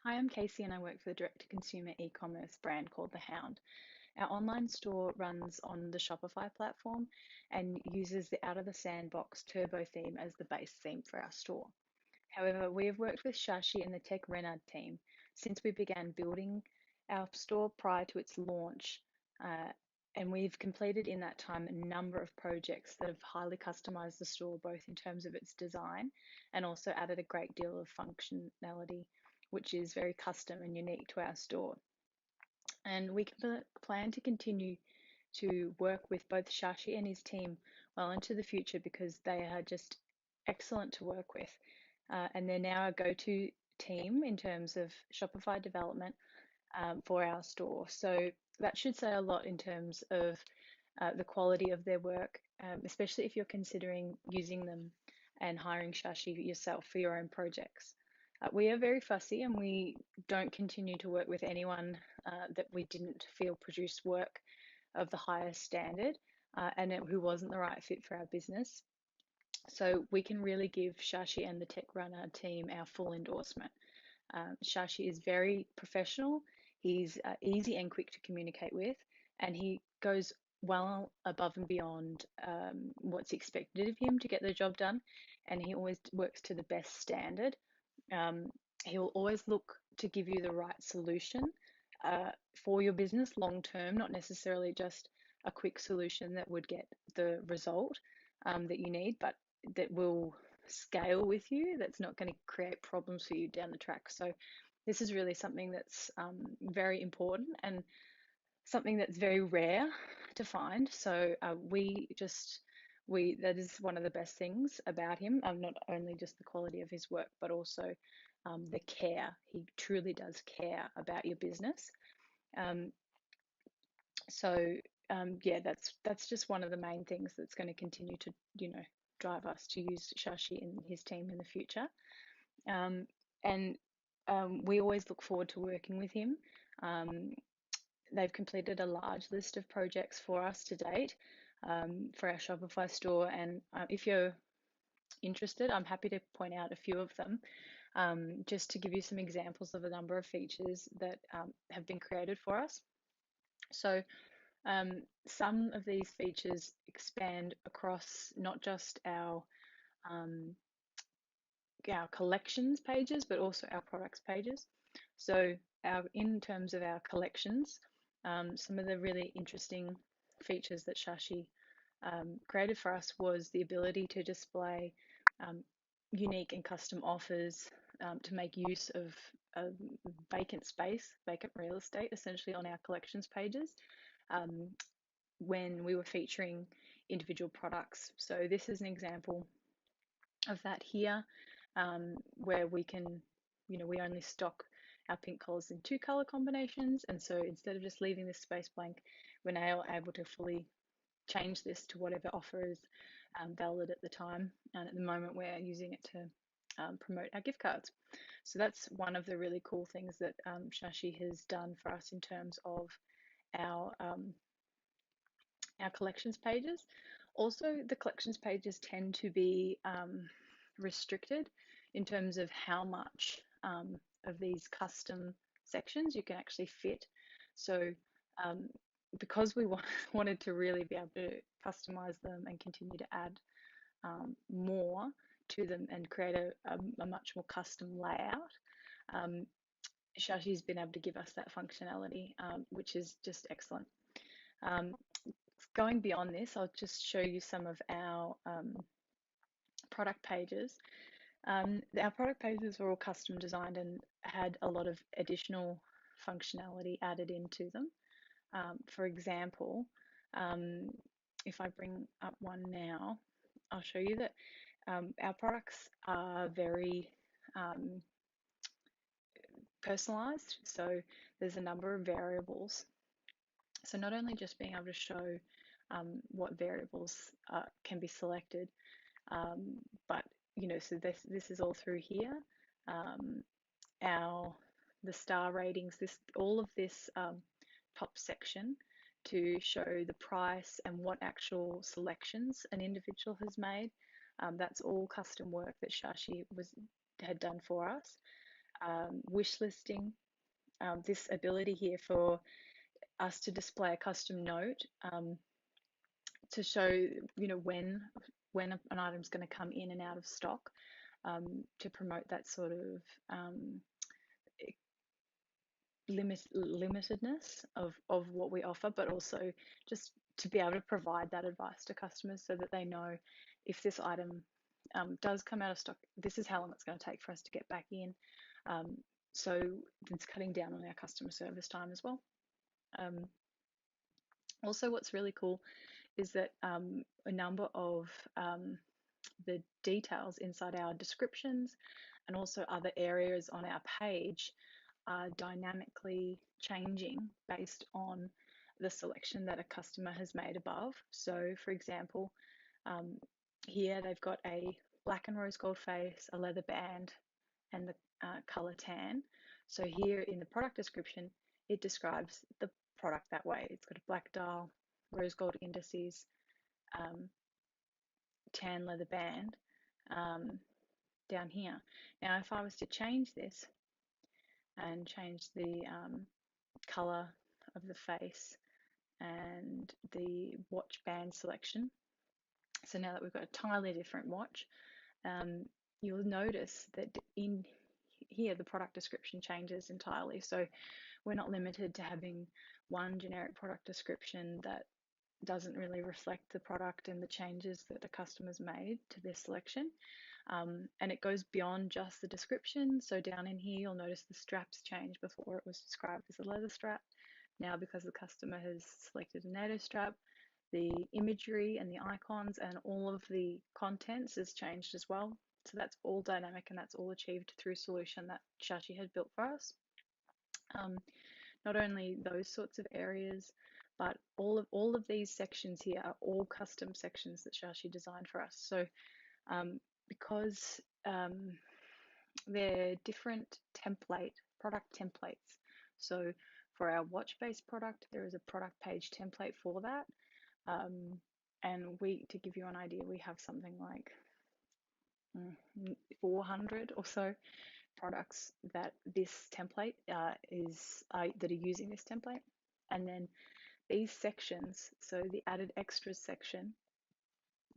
Hi, I'm Casey and I work for the direct-to-consumer e-commerce brand called The Hound. Our online store runs on the Shopify platform and uses the out of the sandbox turbo theme as the base theme for our store. However, we have worked with Shashi and the tech Renard team since we began building our store prior to its launch, uh, and we've completed in that time a number of projects that have highly customized the store, both in terms of its design and also added a great deal of functionality, which is very custom and unique to our store. And we can plan to continue to work with both Shashi and his team well into the future because they are just excellent to work with. And they're now a go-to team in terms of Shopify development for our store. So that should say a lot in terms of the quality of their work, especially if you're considering using them and hiring Shashi yourself for your own projects. We are very fussy and we don't continue to work with anyone that we didn't feel produced work of the highest standard who wasn't the right fit for our business. So we can really give Shashi and the Tech Runner team our full endorsement. Shashi is very professional. He's easy and quick to communicate with, and he goes well above and beyond what's expected of him to get the job done. And he always works to the best standard. Um, he will always look to give you the right solution for your business long term, not necessarily just a quick solution that would get the result that you need, but that will scale with you, that's not going to create problems for you down the track. So, this is really something that's very important and something that's very rare to find. So, we that is one of the best things about him. Not only just the quality of his work, but also the care. He truly does care about your business. Um, so yeah, that's just one of the main things that's going to continue to drive us to use Shashi and his team in the future. Um, and we always look forward to working with him. Um, they've completed a large list of projects for us to date for our Shopify store, and if you're interested, I'm happy to point out a few of them. Just to give you some examples of a number of features that have been created for us. So some of these features expand across not just um, our collections pages, but also our products pages. So in terms of our collections, some of the really interesting features that Shashi created for us was the ability to display um, unique and custom offers to make use of vacant space, vacant real estate, essentially on our collections pages. Um, when we were featuring individual products. So this is an example of that here, where we can, we only stock our pink colors in two color combinations. And so instead of just leaving this space blank, we're now able to fully change this to whatever offer is valid at the time. And at the moment, we're using it to promote our gift cards. So that's one of the really cool things that Shashi has done for us in terms of our um, our collections pages. Also, the collections pages tend to be restricted in terms of how much of these custom sections you can actually fit. So, um, because we wanted to really be able to customize them and continue to add more to them and create a much more custom layout, um, Shashi's been able to give us that functionality, which is just excellent. Um, Going beyond this, I'll just show you some of our product pages. Our product pages were all custom designed and had a lot of additional functionality added into them. For example, um, if I bring up one now, I'll show you that our products are very personalized. So there's a number of variables. So not only just being able to show what variables can be selected, um, but so this is all through here. Um, our the star ratings, this all of this top section to show the price and what actual selections an individual has made. That's all custom work that Shashi had done for us. wish listing, this ability here for us to display a custom note to show, when an item's going to come in and out of stock, to promote that sort of limitedness of what we offer, but also just to be able to provide that advice to customers so that they know if this item does come out of stock, this is how long it's going to take for us to get back in. So it's cutting down on our customer service time as well. Also, what's really cool is that a number of the details inside our descriptions and also other areas on our page are dynamically changing based on the selection that a customer has made above. So, for example, here they've got a black and rose gold face, a leather band, and the color tan. So here in the product description, it describes the product that way. It's got a black dial, rose gold indices, tan leather band down here. Now, if I was to change this and change the color of the face and the watch band selection, so now that we've got a entirely different watch, you'll notice that in here the product description changes entirely. So we're not limited to having one generic product description that doesn't really reflect the product and the changes that the customer's made to their selection. And it goes beyond just the description. So down in here, you'll notice the straps change. Before it was described as a leather strap. Now, because the customer has selected a NATO strap, the imagery and the icons and all of the contents has changed as well. So that's all dynamic, and that's all achieved through a solution that Shashi had built for us. Not only those sorts of areas, but all of these sections here are all custom sections that Shashi designed for us. So because they're different product templates. So for our watch-based product, there is a product page template for that. And to give you an idea, we have something like 400 or so products that this template that are using this template. And then these sections, so the added extras section,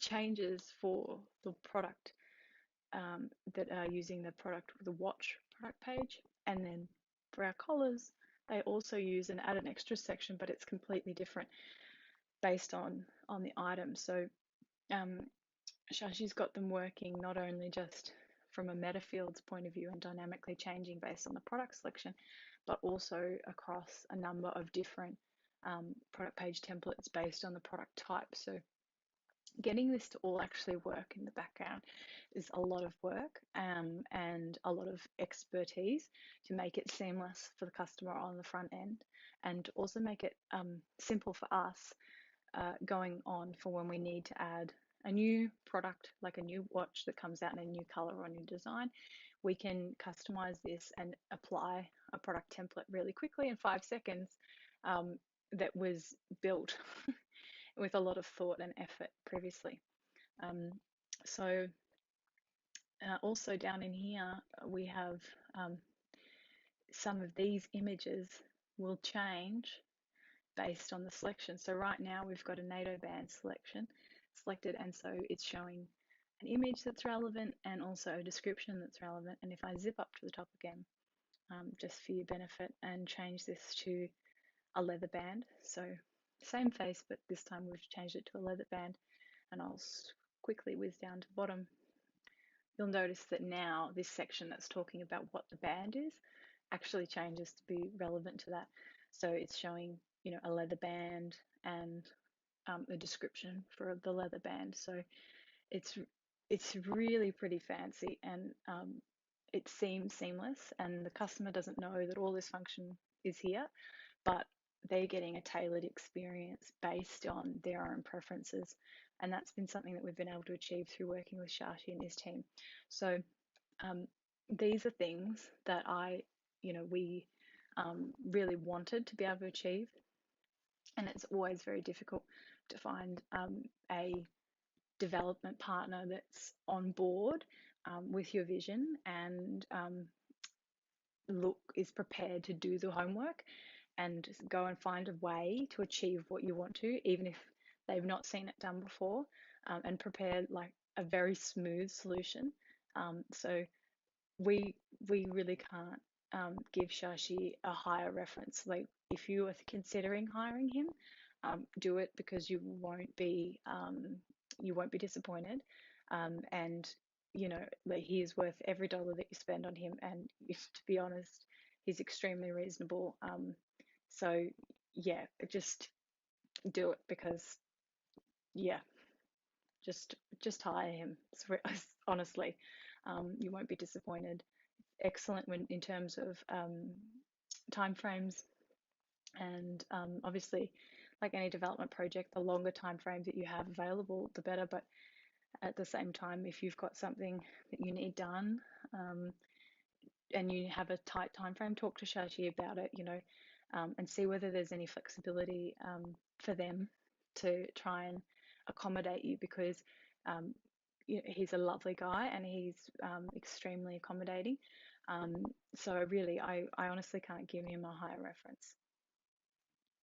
changes for the product that are using the watch product page. And then for our collars, they also use an added extras section, but it's completely different based on the item. So Shashi's got them working not only just from a meta fields point of view and dynamically changing based on the product selection, but also across a number of different product page templates based on the product type. So getting this to all actually work in the background is a lot of work and a lot of expertise to make it seamless for the customer on the front end, and also make it simple for us going on for when we need to add a new product, like a new watch that comes out in a new color or a new design. We can customize this and apply a product template really quickly in 5 seconds that was built with a lot of thought and effort previously. Also down in here, we have some of these images will change based on the selection. So right now we've got a NATO band selected, and so it's showing an image that's relevant and also a description that's relevant. And if I zip up to the top again, just for your benefit, and change this to a leather band, so same face, but this time we've changed it to a leather band, and I'll quickly whiz down to the bottom, you'll notice that now this section that's talking about what the band is actually changes to be relevant to that. So it's showing, a leather band and a description for the leather band. So it's really pretty fancy, and it seems seamless, and the customer doesn't know that all this function is here, but they're getting a tailored experience based on their own preferences. And that's been something that we've been able to achieve through working with Shashi and his team. So these are things that we really wanted to be able to achieve. And it's always very difficult to find a development partner that's on board with your vision and look is prepared to do the homework and go and find a way to achieve what you want to, even if they've not seen it done before, and prepare like a very smooth solution. So we really can't give Shashi a higher reference. Like if you are considering hiring him, do it because you won't be disappointed, and you know like he is worth every dollar that you spend on him. And if, to be honest, he's extremely reasonable. So yeah, just do it because yeah, just hire him. Honestly, you won't be disappointed. Excellent when in terms of time frames, and obviously, like any development project, the longer time frame that you have available, the better. But at the same time, if you've got something that you need done, um, and you have a tight time frame, talk to Shashi about it, and see whether there's any flexibility for them to try and accommodate you, because um, he's a lovely guy and he's extremely accommodating. So really, I honestly can't give him a higher reference.